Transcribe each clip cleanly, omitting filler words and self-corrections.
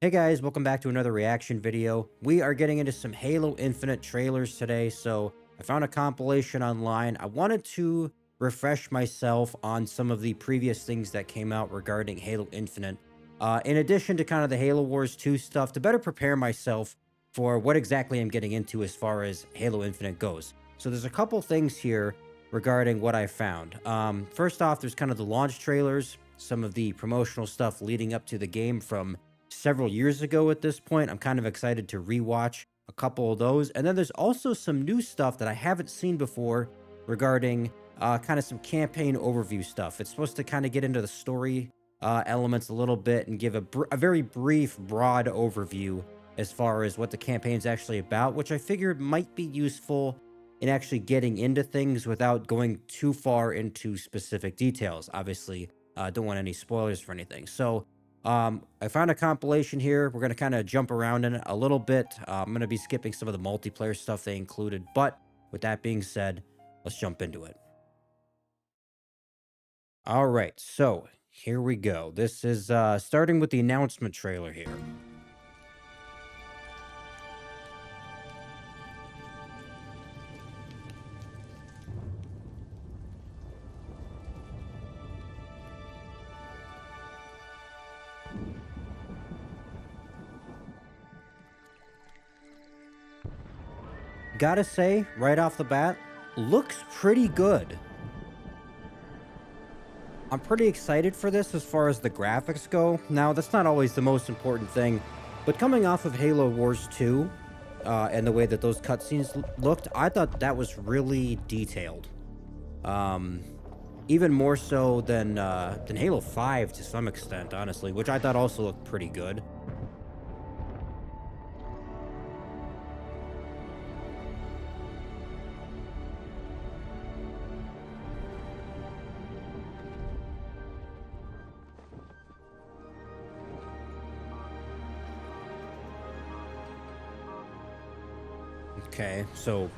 Hey guys, welcome back to another reaction video. We are getting into some Halo Infinite trailers today, so I found a compilation online. I wanted to refresh myself on some of the previous things that came out regarding Halo Infinite, in addition to kind of the Halo Wars 2 stuff, to better prepare myself for what exactly I'm getting into as far as Halo Infinite goes. So there's a couple things here regarding what I found. First off, there's kind of the launch trailers, some of the promotional stuff leading up to the game from several years ago at this point. I'm kind of excited to rewatch a couple of those. And then there's also some new stuff that I haven't seen before regarding kind of some campaign overview stuff. It's supposed to kind of get into the story elements a little bit and give a very brief, broad overview as far as what the campaign's actually about, which I figured might be useful in actually getting into things without going too far into specific details. Obviously, don't want any spoilers for anything. So, I found a compilation here. We're going to kind of jump around in it a little bit. I'm going to be skipping some of the multiplayer stuff they included. But with that being said, let's jump into it. All right, so here we go. This is starting with the announcement trailer here. Gotta say, right off the bat, looks pretty good. I'm pretty excited for this as far as the graphics go. Now, that's not always the most important thing, but coming off of Halo Wars 2, and the way that those cutscenes looked, I thought that was really detailed. Um, Even more so than Halo 5 to some extent, honestly, which I thought also looked pretty good. Okay, so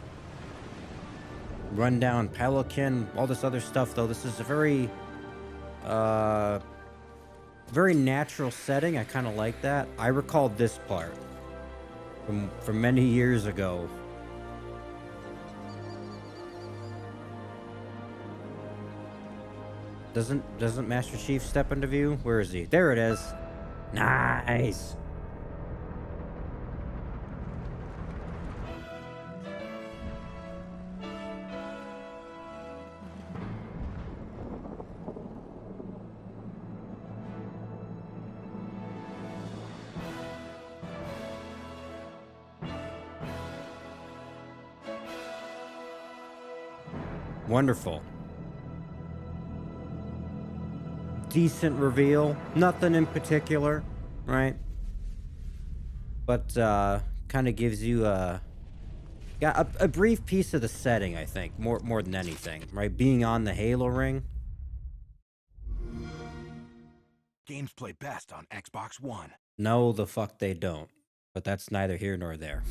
rundown Pelican, all this other stuff though. This is a uh very natural setting. I kind of like that. I recall this part from many years ago. Doesn't Master Chief step into view? Where is he? There it is. Nice. Wonderful. Decent reveal. Nothing in particular, right? But kind of gives you a brief piece of the setting, I think, more than anything, right? Being on the Halo ring. Games play best on Xbox One. No, the fuck they don't. But that's neither here nor there.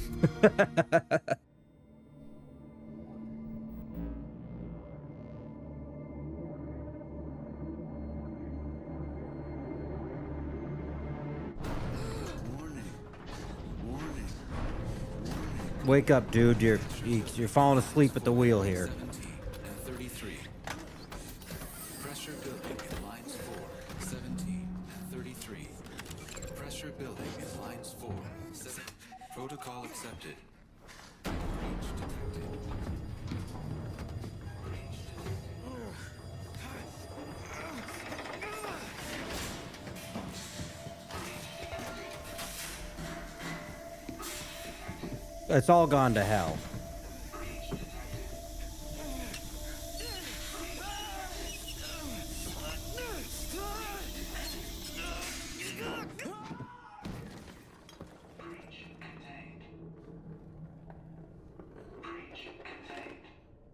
Wake up, dude. You're falling asleep at the wheel here. 17 and 33. Pressure building in lines 4. 17 and 33. Pressure building in lines 4. 7. Protocol accepted. Breach detected. It's all gone to hell.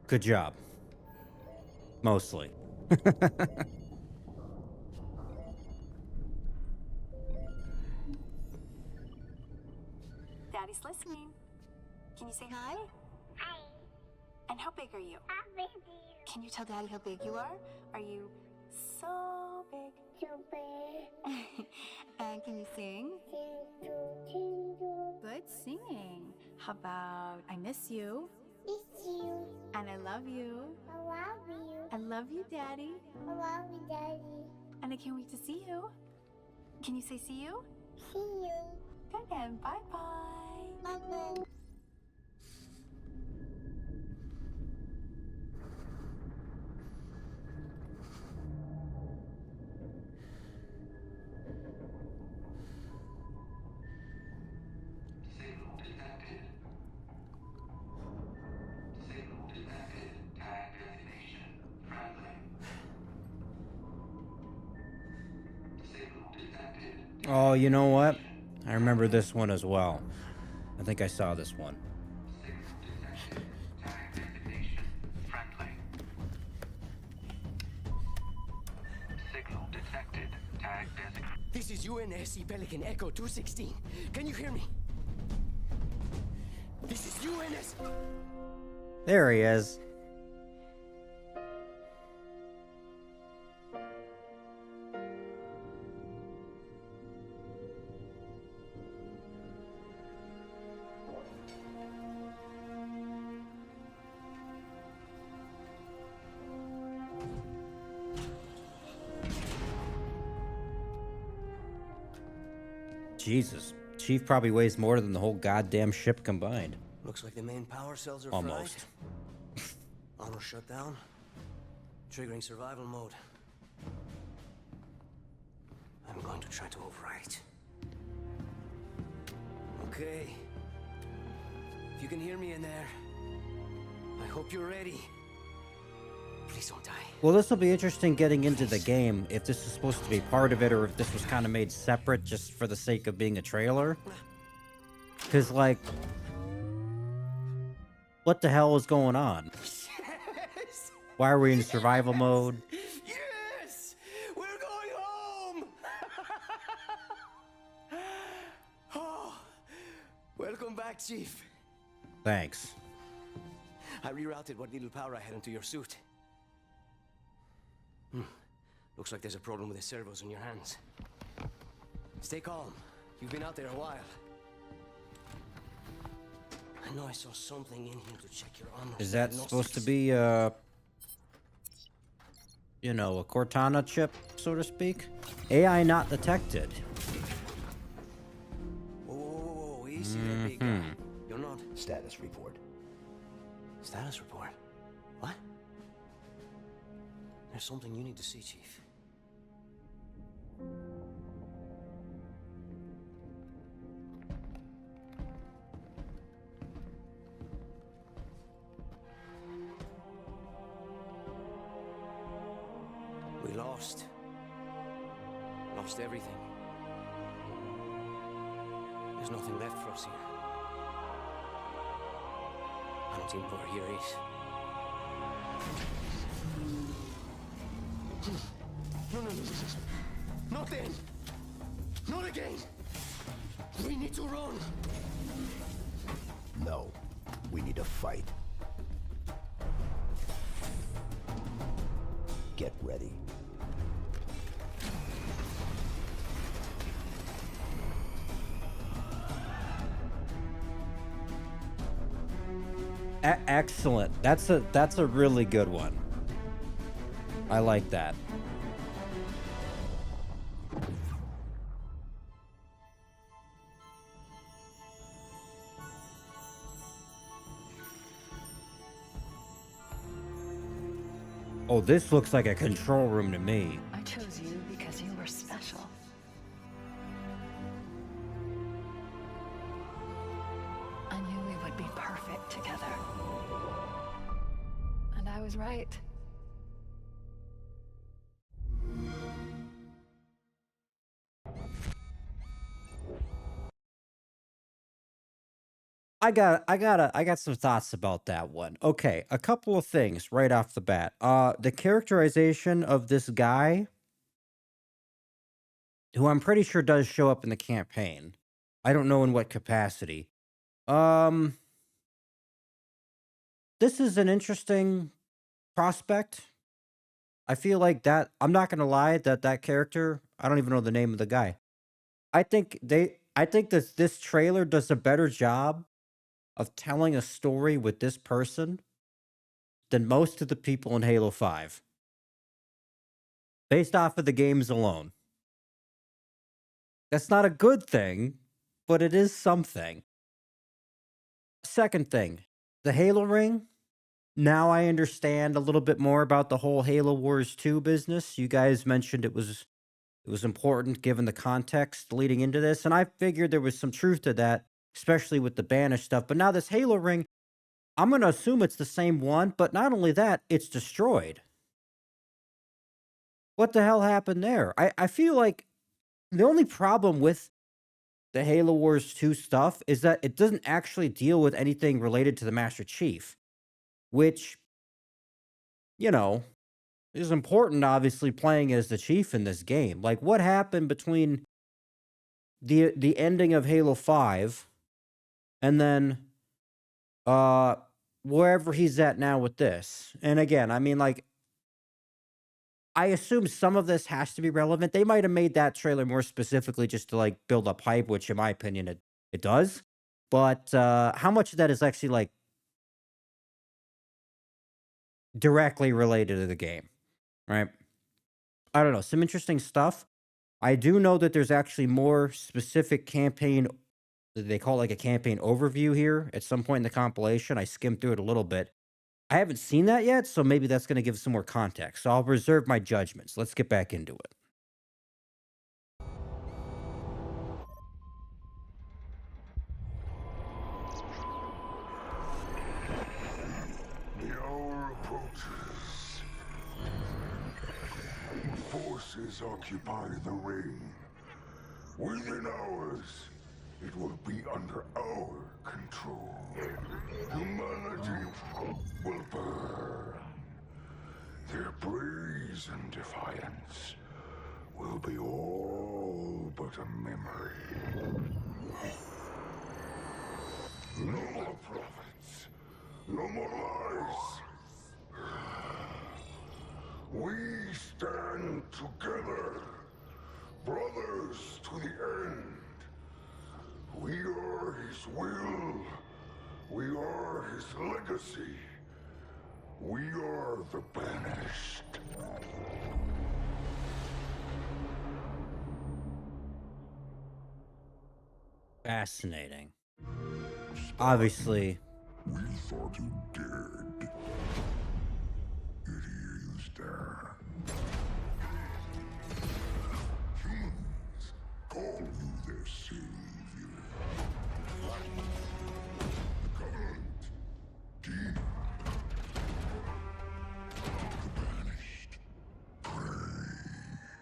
Good job. Mostly. Daddy's listening. Can you say hi? Hi. And how big are you? How big are you? Can you tell Daddy how big you are? Are you so big? So big. And can you sing? Sing. How about I miss you Miss you. and I love you. I love you. I love you, Daddy. I love you, Daddy. And I can't wait to see you. Can you say see you? See you. Good and bye-bye. Bye-bye. Signal detected. Signal detected. Tag designation. Friendly. Signal detected. Oh, you know what? I remember this one as well. I think I saw this one. Signal detected. Tag designation. Friendly. Signal detected. Tag designation. This is UNSC Pelican Echo 216. Can you hear me? This is UNS. There he is. Jesus. Chief probably weighs more than the whole goddamn ship combined. Looks like the main power cells are Almost. fried. Armor shut down. Triggering survival mode. I'm going to try to overwrite. Okay. If you can hear me in there, I hope you're ready. Please don't die. Well, this will be interesting getting into the game, if this is supposed to be part of it or if this was kind of made separate just for the sake of being a trailer. Because, like, what the hell is going on? Yes! Why are we in survival mode? Yes! We're going home! Oh, welcome back, Chief. Thanks. I rerouted what little power I had into your suit. Looks like there's a problem with the servos in your hands. Stay calm. You've been out there a while. I know I saw something in here to check your armor. Is that diagnostics. supposed to be, you know, a Cortana chip, so to speak? AI not detected. Whoa, whoa, whoa, whoa. Easy there, big guy. You're not. Status report. Status report? What? There's something you need to see, Chief. We lost. Lost everything. There's nothing left for us here. I don't think we're here is. No, no, no, no, no. Not then. Not again. We need to run. No. We need to fight. Get ready. Excellent. That's a really good one. I like that. Oh, this looks like a control room to me. I chose you because you were special. I knew we would be perfect together. And I was right. I got some thoughts about that one. Okay, a couple of things right off the bat. The characterization of this guy, who I'm pretty sure does show up in the campaign. I don't know in what capacity. This is an interesting prospect. I feel like that, I'm not gonna lie, that character, I don't even know the name of the guy. I think this trailer does a better job of telling a story with this person than most of the people in Halo 5, based off of the games alone. That's not a good thing, but it is something. Second thing, the Halo ring. Now I understand a little bit more about the whole Halo Wars 2 business. You guys mentioned it was important given the context leading into this, and I figured there was some truth to that, especially with the Banished stuff. But now this Halo ring, I'm going to assume it's the same one, but not only that, it's destroyed. What the hell happened there? I feel like the only problem with the Halo Wars 2 stuff is that it doesn't actually deal with anything related to the Master Chief, which, you know, is important, obviously, playing as the Chief in this game. Like, what happened between the ending of Halo 5 and then wherever he's at now with this? And again, I mean, like, I assume some of this has to be relevant. They might have made that trailer more specifically just to, like, build up hype, which in my opinion it does. But how much of that is actually, like, directly related to the game, right? I don't know. Some interesting stuff. I do know that there's actually more specific campaign. They call it like a campaign overview here at some point in the compilation. I skimmed through it a little bit. I haven't seen that yet, so maybe that's going to give some more context. So I'll reserve my judgments. Let's get back into it. The hour approaches. Forces occupy the ring. Within hours, it will be under our control. Humanity will burn. Their brazen defiance will be all but a memory. No more prophets. No more lies. We stand together, brothers to the end. We are his will. We are his legacy. We are the Banished. Fascinating. Obviously, We thought you dead. It is there. Humans call you their savior. The Covenant. Demon. The Banished. Pray.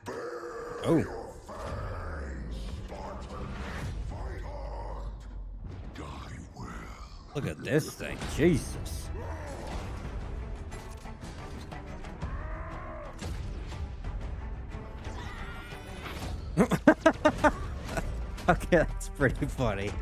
Bear oh, your fangs, Spartan. Fight hard. Die well. look at this thing. Jesus. Okay, that's pretty funny.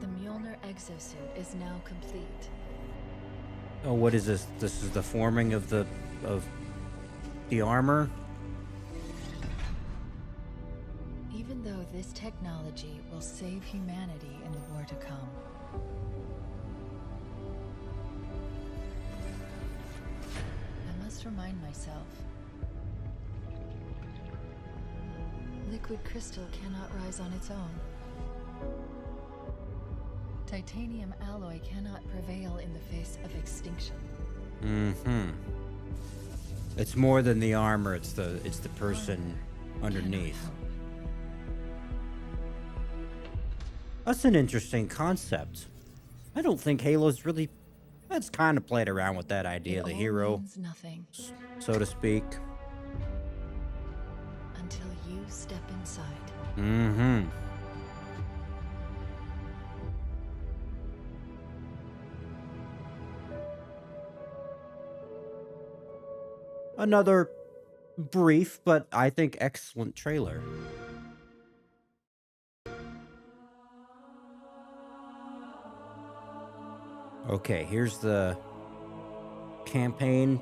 The Mjolnir exosuit is now complete. Oh, what is this? This is the forming of the armor. Even though this technology will save humanity in the war to come, I must remind myself. Liquid crystal cannot rise on its own. Titanium alloy cannot prevail in the face of extinction. Mm-hmm. It's more than the armor, it's the person underneath. That's an interesting concept. I don't think Halo's really... That's kind of played around with that idea, It the all hero, means nothing so to speak. until you step inside. Mm-hmm. Another brief, but I think excellent trailer. Okay, here's the campaign.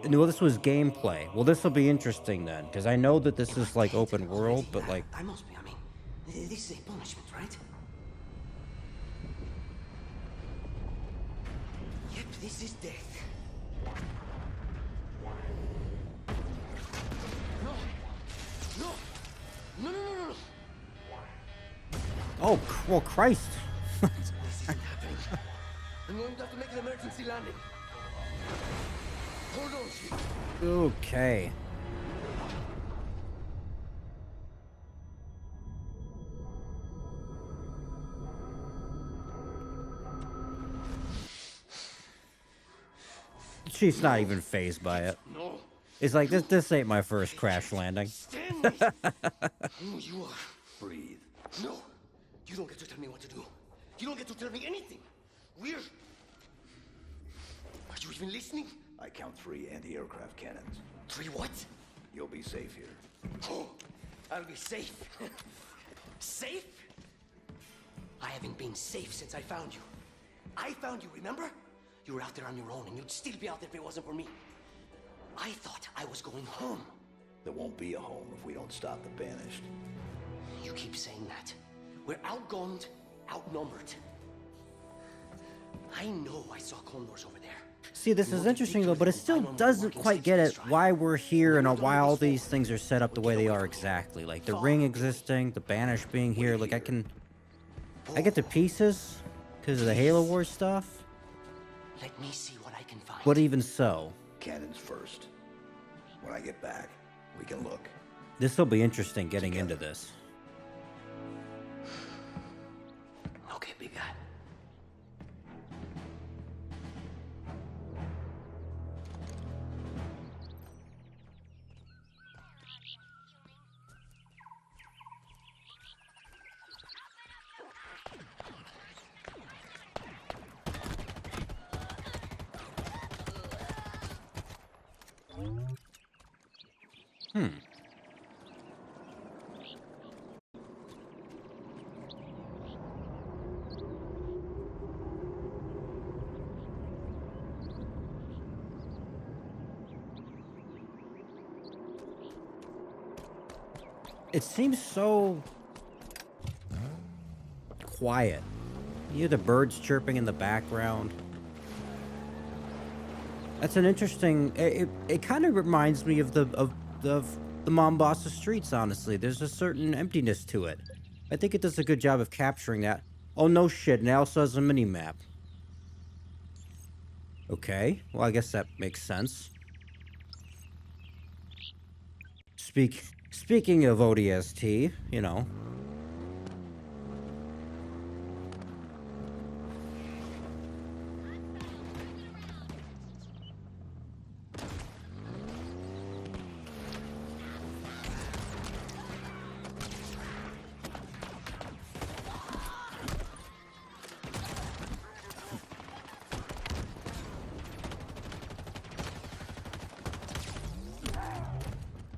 No, this was gameplay. Well, this will be interesting then, because I know that this is like open world, but like... I must be, I mean, this is a punishment, right? Yep, this is death. No! No! No, no, no, no! Oh, well, Christ. This isn't happening. I'm going to have to make an emergency landing. Hold on, Chief. Okay. She's not even phased by it. No. It's like, this ain't my first crash landing. Stand me. Who you are. Breathe. No. You don't get to tell me what to do. You don't get to tell me anything. We're... Are you even listening? I count 3 anti-aircraft cannons. 3 what? You'll be safe here. Oh, I'll be safe. Safe? I haven't been safe since I found you. I found you, remember? You were out there on your own, and you'd still be out there if it wasn't for me. I thought I was going home. There won't be a home if we don't stop the Banished. You keep saying that. We're outgunned, outnumbered. I know I saw condors over there. See, this is interesting though, but it still doesn't quite get at why we're here and why all these things are set up the way they are exactly. Like the ring existing, the Banished being here. Like I get the pieces because of the Halo Wars stuff. Let me see what I can find. But even so, Cannons first. When I get back, we can look. this will be interesting getting into this. Okay, big guy. It seems so quiet. You hear the birds chirping in the background. That's an interesting. It kind of reminds me of the Mombasa streets. Honestly, there's a certain emptiness to it. I think it does a good job of capturing that. Oh no shit! And it also has a mini map. Okay, well I guess that makes sense. Speaking of ODST, you know.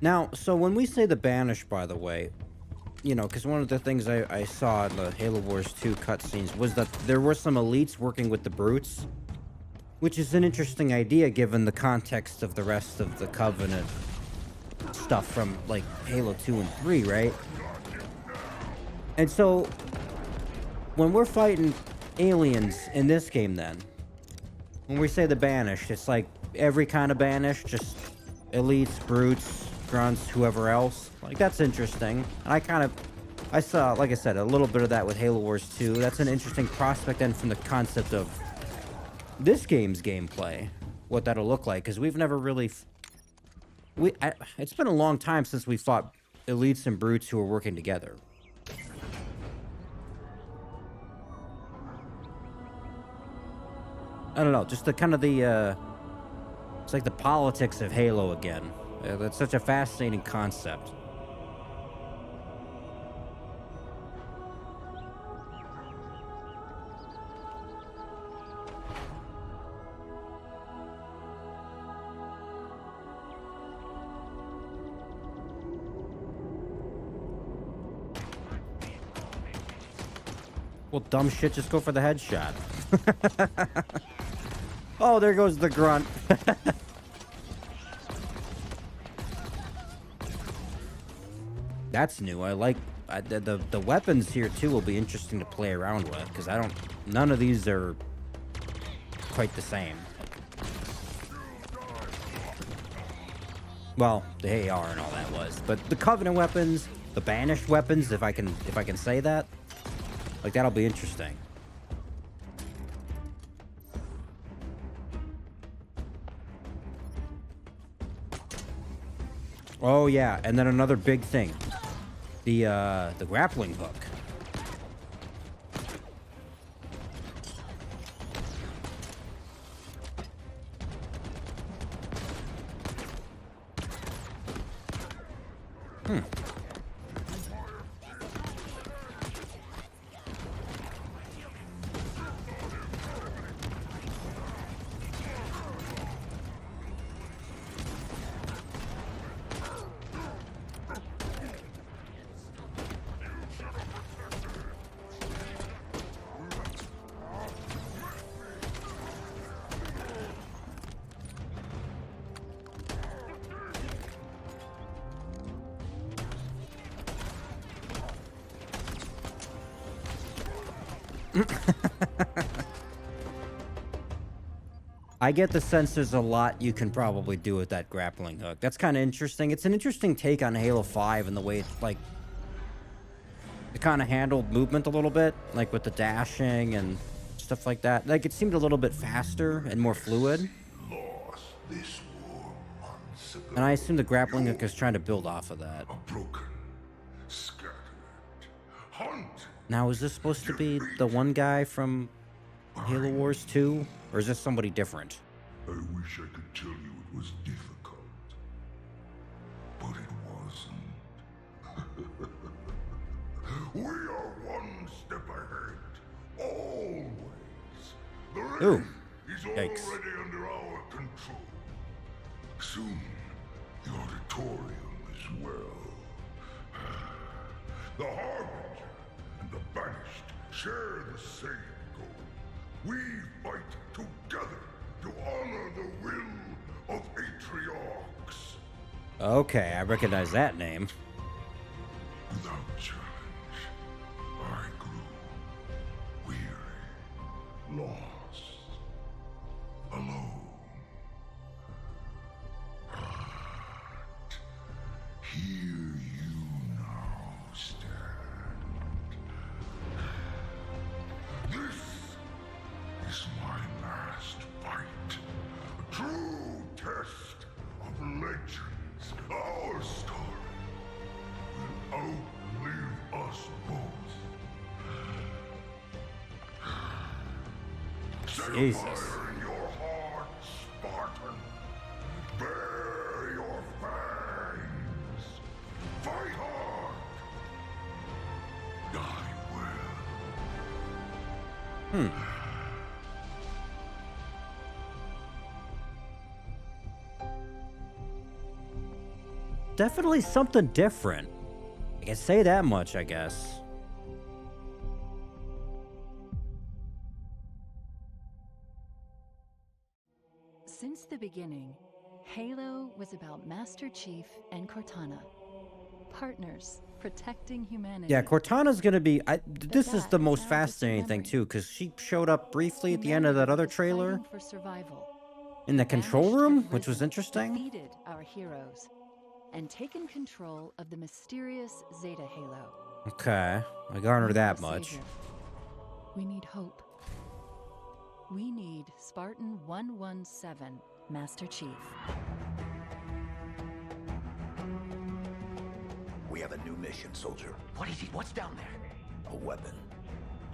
Now, so when we say the Banished, by the way, you know, because one of the things I saw in the Halo Wars 2 cutscenes was that there were some elites working with the Brutes, which is an interesting idea given the context of the rest of the Covenant stuff from, like, Halo 2 and 3, right? And so, when we're fighting aliens in this game then, when we say the Banished, it's like every kind of Banished, just elites, Brutes, grunts, whoever else. Like, that's interesting. And I saw, like I said, a little bit of that with Halo Wars 2. That's an interesting prospect then from the concept of this game's gameplay. what that'll look like, because we've never really it's been a long time since we fought elites and brutes who are working together. I don't know, just the kind of the it's like the politics of Halo again. That's such a fascinating concept. Well, dumb shit, just go for the headshot. Oh, there goes the grunt. That's new. I like the weapons here too will be interesting to play around with, because none of these are quite the same. Well, the AR and all that was, but the Covenant weapons, the Banished weapons, if I can say that, like, that'll be interesting. Oh yeah, and then another big thing, the grappling hook. I get the sense there's a lot you can probably do with that grappling hook. That's kind of interesting. It's an interesting take on Halo 5 and the way it's like it kind of handled movement a little bit, like with the dashing and stuff like that. Like, it seemed a little bit faster and more fluid. Lost this war months ago. And I assume the grappling hook is trying to build off of that. A broken, scattered, hunted. Now, is this supposed to be the one guy from Halo Wars 2? Or is this somebody different? I wish I could tell you it was difficult, but it wasn't. We are one step ahead, always. The ring is Yikes. already under our control. Soon, the auditorium as well. The Harbinger and the Banished share the same goal. We fight together to honor the will of Atriox. Okay, I recognize that name. Without challenge, I grew weary, lost, alone. But here you now stand. This is my last fight. A true test of legends. Our story will outlive us both. Set Jesus. a fire in your heart, Spartan. Bare your fangs. Fight hard. Die well. Definitely something different. I can say that much, I guess. Since the beginning, Halo was about Master Chief and Cortana. Partners protecting humanity. Yeah, Cortana's gonna be... this is that the is most now just a fascinating thing, memory. too, because she showed up briefly at the end of that other Humanity was trailer fighting for survival. in the control Banished room, have which was risen, interesting. defeated our heroes, and taken control of the mysterious Zeta Halo. Okay, I garnered We that need a much. savior. We need hope. We need Spartan 117 Master Chief. We have a new mission, soldier. What is it? What's down there? A weapon.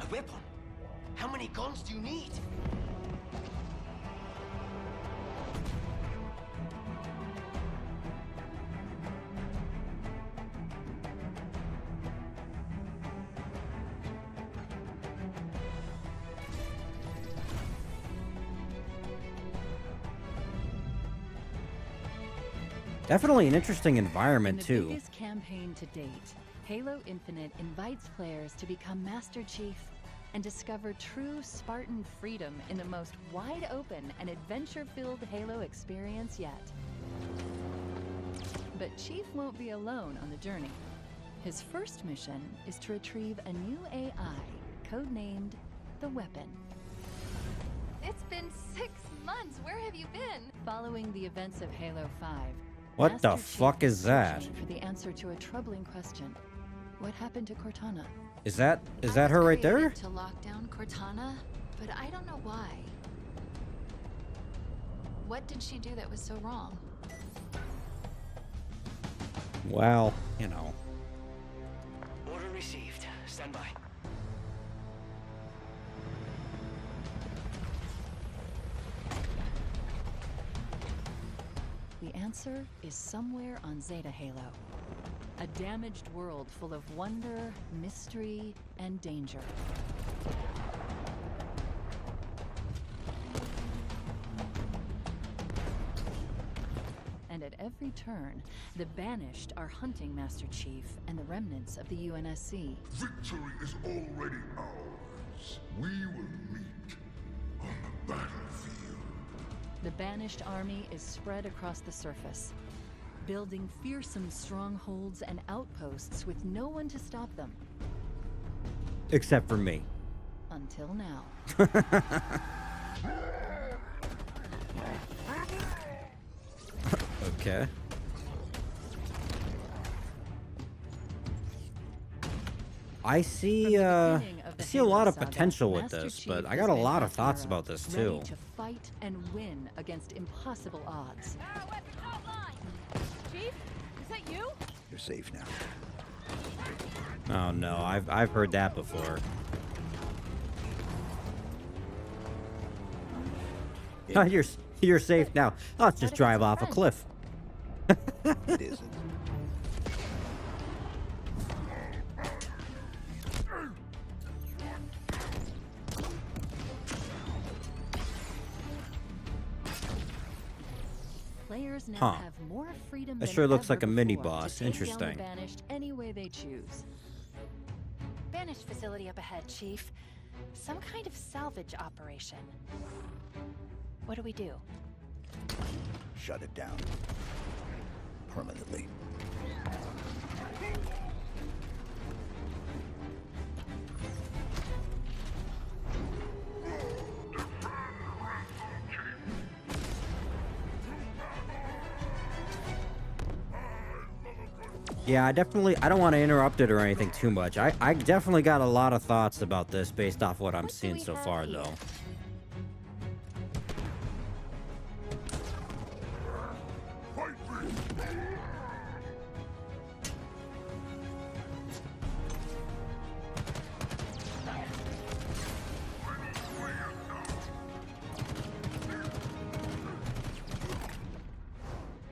A weapon? How many guns do you need? Definitely an interesting environment, In the too. biggest campaign to date, Halo Infinite invites players to become Master Chief and discover true Spartan freedom in the most wide-open and adventure-filled Halo experience yet. But Chief won't be alone on the journey. His first mission is to retrieve a new AI, codenamed the Weapon. It's been 6 months. Where have you been? Following the events of Halo 5, What the Master Chief fuck is that? searching for the answer to a troubling question. What happened to Cortana? Is that I was her right there? created to lock down Cortana, but I don't know why. What did she do that was so wrong? Well, you know. Order received. Stand by. The answer is somewhere on Zeta Halo. A damaged world full of wonder, mystery, and danger. And at every turn, the Banished are hunting Master Chief and the remnants of the UNSC. Victory is already ours. We will meet on the battlefield. The Banished army is spread across the surface, building fearsome strongholds and outposts with no one to stop them. Except for me. Until now. Okay. I see, I see a lot of potential with this, but I got a lot of thoughts about this too. Ready to fight and win against impossible odds. Chief, is that you? You're safe now. Oh no, I've heard that before. Oh, you're safe now. Let's just drive off a cliff. It isn't. Players now Huh. have more freedom That than sure looks ever like a mini before to boss. take down the Interesting. Banished any way they choose. Banished facility up ahead, Chief. Some kind of salvage operation. What do we do? Shut it down. Permanently. Yeah, I don't want to interrupt it or anything too much. I definitely got a lot of thoughts about this based off what I'm What do seeing we so have far, here? though.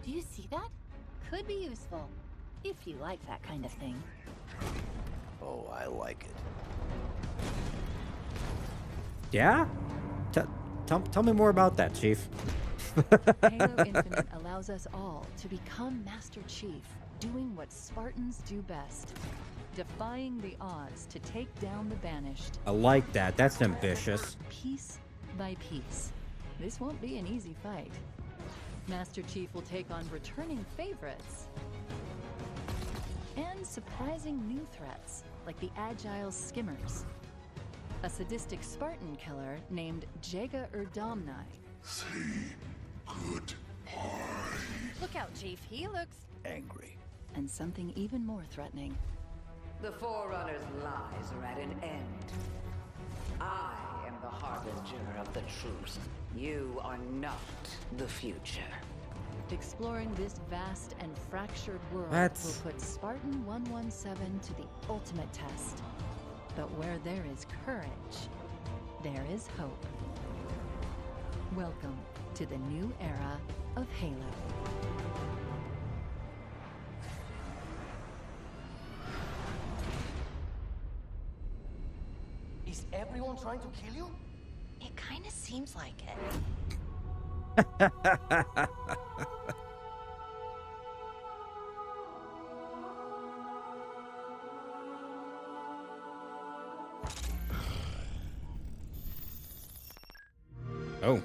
Do you see that? Could be useful. If you like that kind of thing. Oh, I like it. Yeah? Tell me more about that, Chief. Halo Infinite allows us all to become Master Chief, doing what Spartans do best. Defying the odds to take down the Banished, I like that. That's ambitious. piece by piece. This won't be an easy fight. Master Chief will take on returning favorites and surprising new threats, like the agile Skimmers. A sadistic Spartan killer named Jaga Erdomni. Say goodbye. Look out, Chief. He looks... Angry. And something even more threatening. The Forerunner's lies are at an end. I am the harbinger of the truth. You are not the future. Exploring this vast and fractured world What? will put Spartan 117 to the ultimate test. But where there is courage, there is hope. Welcome to the new era of Halo. Is everyone trying to kill you? It kind of seems like it. Oh.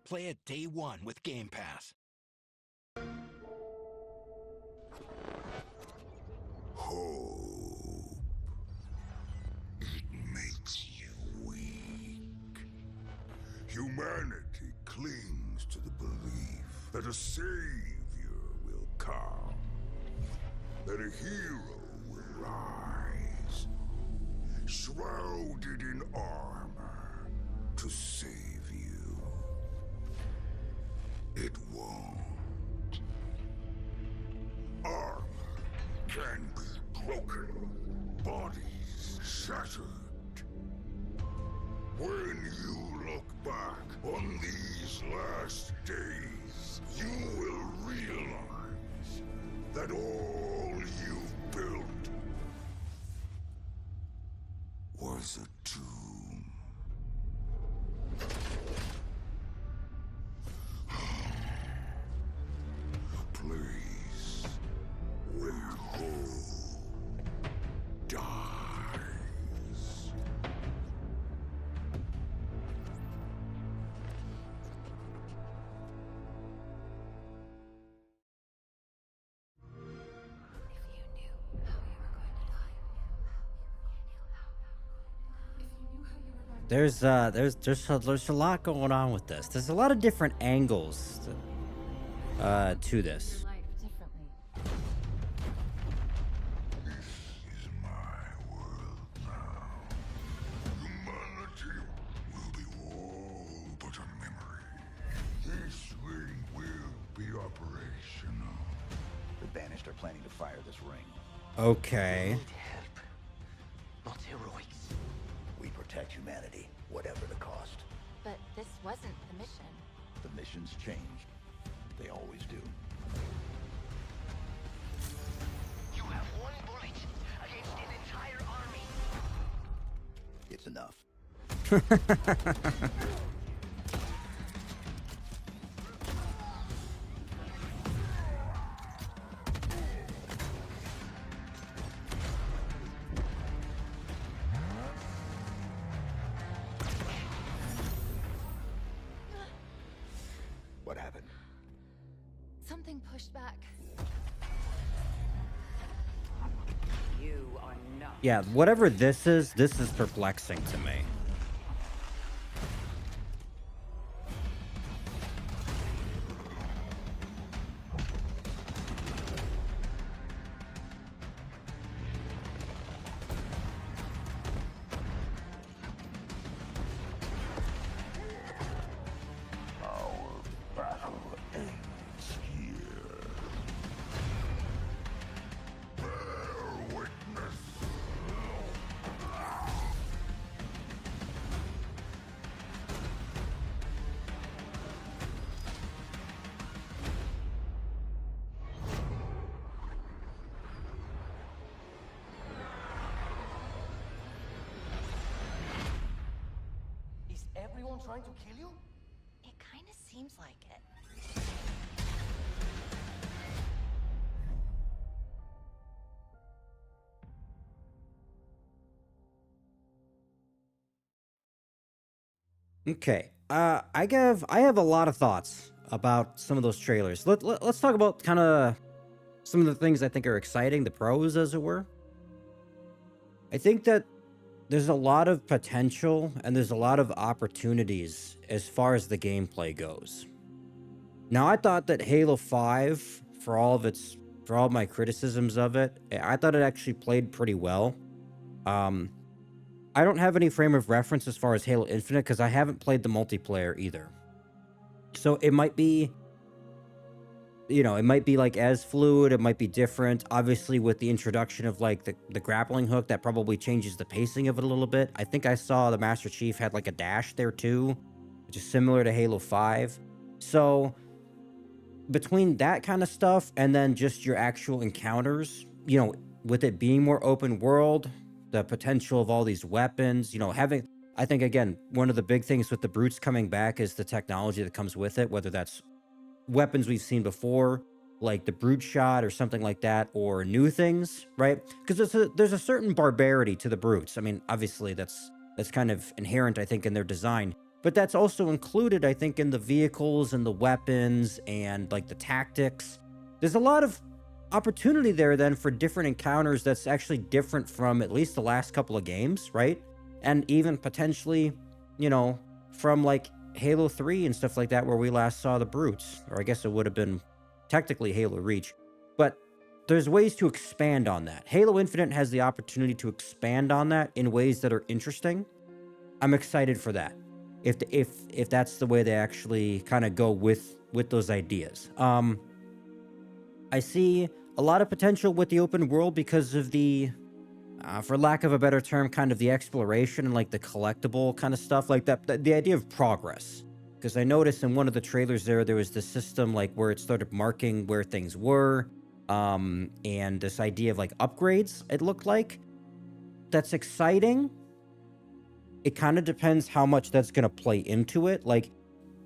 Play it day one with Game Pass. Hope. It makes you weak. Humanity clings to the belief that a savior will come, that a hero will rise, shrouded in armor to save you. It won't. Armor can be broken, bodies shattered. When you look back on these last days, you will realize that all you've built was a tomb. A place where hope dies. There's a lot going on with this. There's a lot of different angles to this. Life differently. This is my world now. Humanity will be all but a memory. This ring will be operational. The Banished are planning to fire this ring. Okay. Need help, not heroics. We protect humanity, whatever the cost. But this wasn't the mission. The missions change. They always do. You have one bullet against an entire army. It's enough. What happened? Something pushed back. You are not. Yeah, whatever this is perplexing to me. Our battle ends here. Bear witness. Is everyone trying to kill you? It kind of seems like it. Okay. I have a lot of thoughts about some of those trailers. Let's talk about kind of some of the things I think are exciting, the pros as it were. I think that there's a lot of potential and there's a lot of opportunities as far as the gameplay goes. Now, I thought that Halo 5, for all my criticisms of it, I thought it actually played pretty well. I don't have any frame of reference as far as Halo Infinite because I haven't played the multiplayer either. So it might be, it might be like as fluid, it might be different. Obviously, with the introduction of like the grappling hook, that probably changes the pacing of it a little bit. I think I saw the Master Chief had like a dash there too, which is similar to Halo 5. So between that kind of stuff and then just your actual encounters, with it being more open world, the potential of all these weapons, having, I think again, one of the big things with the brutes coming back is the technology that comes with it, whether that's weapons we've seen before, like the brute shot or something like that, or new things, right? Because there's a certain barbarity to the brutes. I mean, obviously that's kind of inherent, I think, in their design. But that's also included, I think, in the vehicles and the weapons and like the tactics. There's a lot of opportunity there then for different encounters that's actually different from at least the last couple of games, right? And even potentially, from like Halo 3 and stuff like that, where we last saw the brutes. Or I guess it would have been technically Halo Reach. But there's ways to expand on that. Halo Infinite has the opportunity to expand on that in ways that are interesting. I'm excited for that. If that's the way they actually kind of go with those ideas. I see a lot of potential with the open world because of the, for lack of a better term, kind of the exploration and like the collectible kind of stuff like that. The idea of progress. Because I noticed in one of the trailers there was this system like where it started marking where things were, and this idea of like upgrades, it looked like. That's exciting. It kind of depends how much that's going to play into it. Like,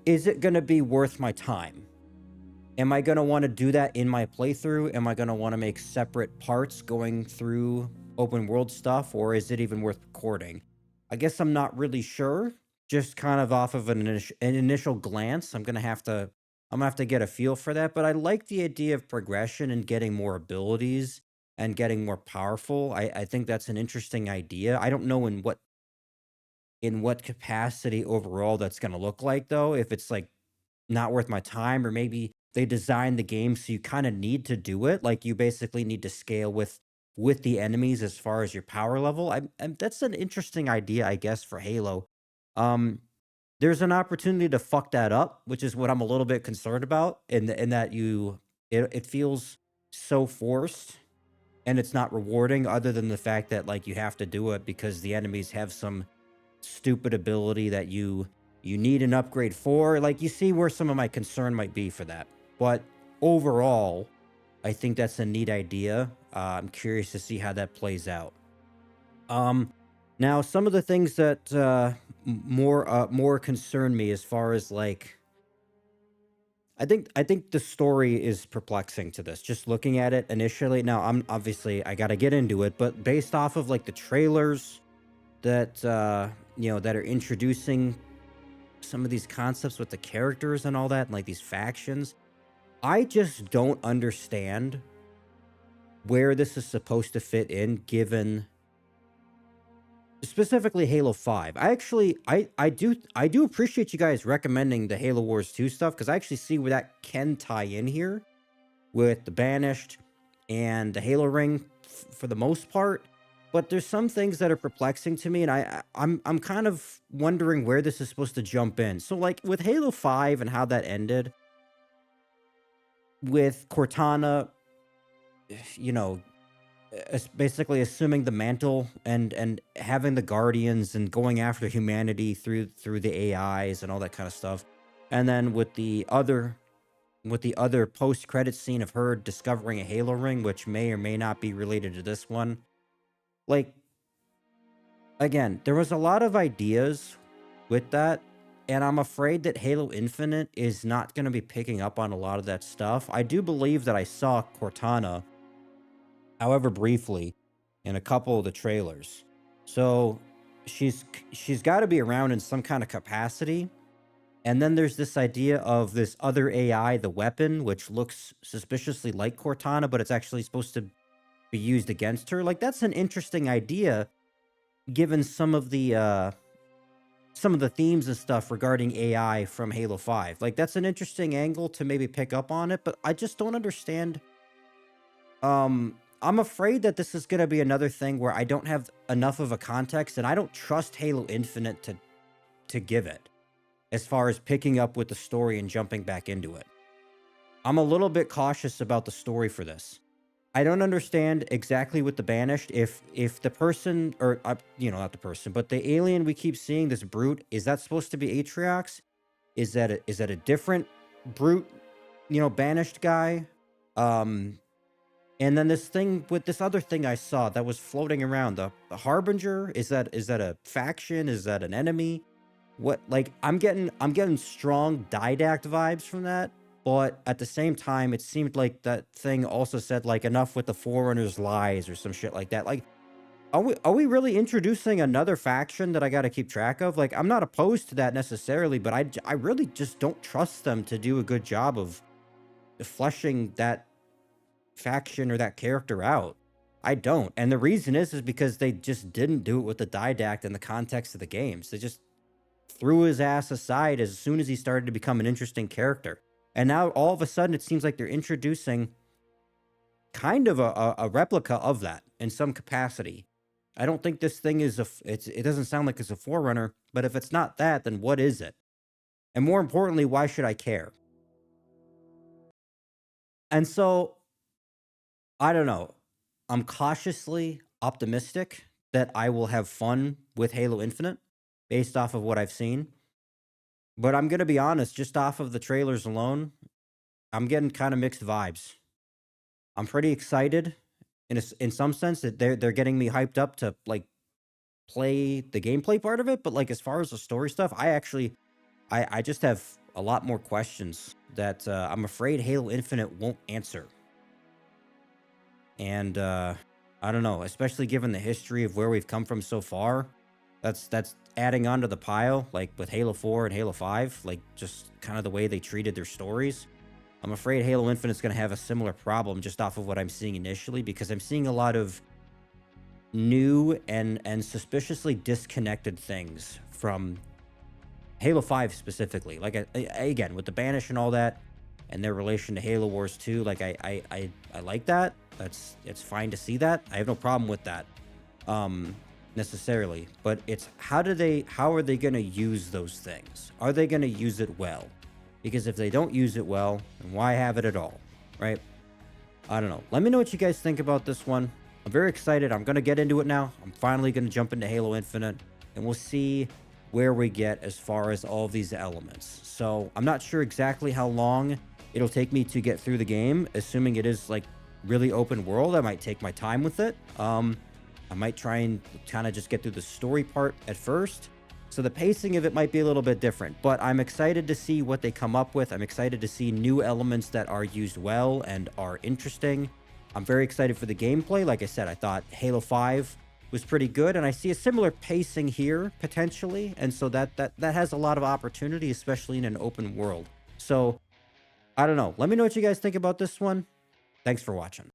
is it going to be worth my time? Am I going to want to do that in my playthrough? Am I going to want to make separate parts going through open world stuff? Or is it even worth recording? I guess I'm not really sure. Just kind of off of an initial glance, I'm going to have to get a feel for that. But I like the idea of progression and getting more abilities and getting more powerful. I think that's an interesting idea. I don't know in what capacity overall that's going to look like, though. If it's like not worth my time, or maybe they designed the game so you kind of need to do it, like you basically need to scale with the enemies as far as your power level. That's an interesting idea, I guess, for Halo. There's an opportunity to fuck that up, which is what I'm a little bit concerned about, in that it feels so forced and it's not rewarding, other than the fact that like you have to do it because the enemies have some stupid ability that you need an upgrade for. Like, you see where some of my concern might be for that. But overall, I think that's a neat idea. I'm curious to see how that plays out. Now some of the things that more concern me as far as like, I think the story is perplexing to this. Just looking at it initially. Now I'm obviously I got to get into it, but based off of like the trailers that that are introducing some of these concepts with the characters and all that, and like these factions, I just don't understand where this is supposed to fit in, given specifically Halo 5. I do appreciate you guys recommending the Halo Wars 2 stuff, because I actually see where that can tie in here with the Banished and the Halo ring for the most part. But there's some things that are perplexing to me, and I'm kind of wondering where this is supposed to jump in. So like with Halo 5 and how that ended, with Cortana, basically assuming the mantle and having the Guardians and going after humanity through the AIs and all that kind of stuff. And then with the other post-credit scene of her discovering a Halo ring, which may or may not be related to this one. Like, again, there was a lot of ideas with that, and I'm afraid that Halo Infinite is not going to be picking up on a lot of that stuff. I do believe that I saw Cortana, however briefly, in a couple of the trailers. So she's got to be around in some kind of capacity. And then there's this idea of this other AI, the weapon, which looks suspiciously like Cortana, but it's actually supposed to be used against her. Like, that's an interesting idea, given some of the themes and stuff regarding AI from Halo 5. Like, that's an interesting angle to maybe pick up on it, but I just don't understand. I'm afraid that this is gonna be another thing where I don't have enough of a context, and I don't trust Halo Infinite to give it, as far as picking up with the story and jumping back into it. I'm a little bit cautious about the story for this. I don't understand exactly with the Banished, if the person, or you know, not the person, but the alien we keep seeing, this brute, is that supposed to be Atriox? Is that a different brute, you know, Banished guy? And then this thing with this other thing I saw that was floating around, the Harbinger, is that a faction? Is that an enemy? What, like, I'm getting strong Didact vibes from that, but at the same time, it seemed like that thing also said, like, enough with the Forerunner's lies or some shit like that. Like, are we really introducing another faction that I got to keep track of? Like, I'm not opposed to that necessarily, but I really just don't trust them to do a good job of fleshing that faction or that character out. I don't. And the reason is because they just didn't do it with the Didact in the context of the games. They just threw his ass aside as soon as he started to become an interesting character. And now all of a sudden it seems like they're introducing kind of a replica of that in some capacity. I don't think this thing is it doesn't sound like it's a Forerunner, but if it's not that, then what is it? And more importantly, why should I care? And so, I don't know. I'm cautiously optimistic that I will have fun with Halo Infinite based off of what I've seen. But I'm going to be honest, just off of the trailers alone, I'm getting kind of mixed vibes. I'm pretty excited in some sense that they're getting me hyped up to, like, play the gameplay part of it, but, like, as far as the story stuff, I just have a lot more questions that I'm afraid Halo Infinite won't answer. And I don't know, especially given the history of where we've come from so far. That's adding on to the pile, like with Halo 4 and Halo 5, like just kind of the way they treated their stories. I'm afraid Halo Infinite's going to have a similar problem just off of what I'm seeing initially, because I'm seeing a lot of new and suspiciously disconnected things from Halo 5 specifically. Like, again, with the Banish and all that, and their relation to Halo Wars 2, like, I like that. It's fine to see that. I have no problem with that, necessarily. But it's how are they going to use those things? Are they going to use it well? Because if they don't use it well, then why have it at all, right? I don't know. Let me know what you guys think about this one. I'm very excited. I'm going to get into it now. I'm finally going to jump into Halo Infinite, and we'll see where we get as far as all these elements. So I'm not sure exactly how long it'll take me to get through the game, assuming it is, like, really open world. I might take my time with it. I might try and kind of just get through the story part at first. So the pacing of it might be a little bit different, but I'm excited to see what they come up with. I'm excited to see new elements that are used well and are interesting. I'm very excited for the gameplay. Like I said, I thought Halo 5 was pretty good, and I see a similar pacing here potentially. And so that has a lot of opportunity, especially in an open world. So I don't know. Let me know what you guys think about this one. Thanks for watching.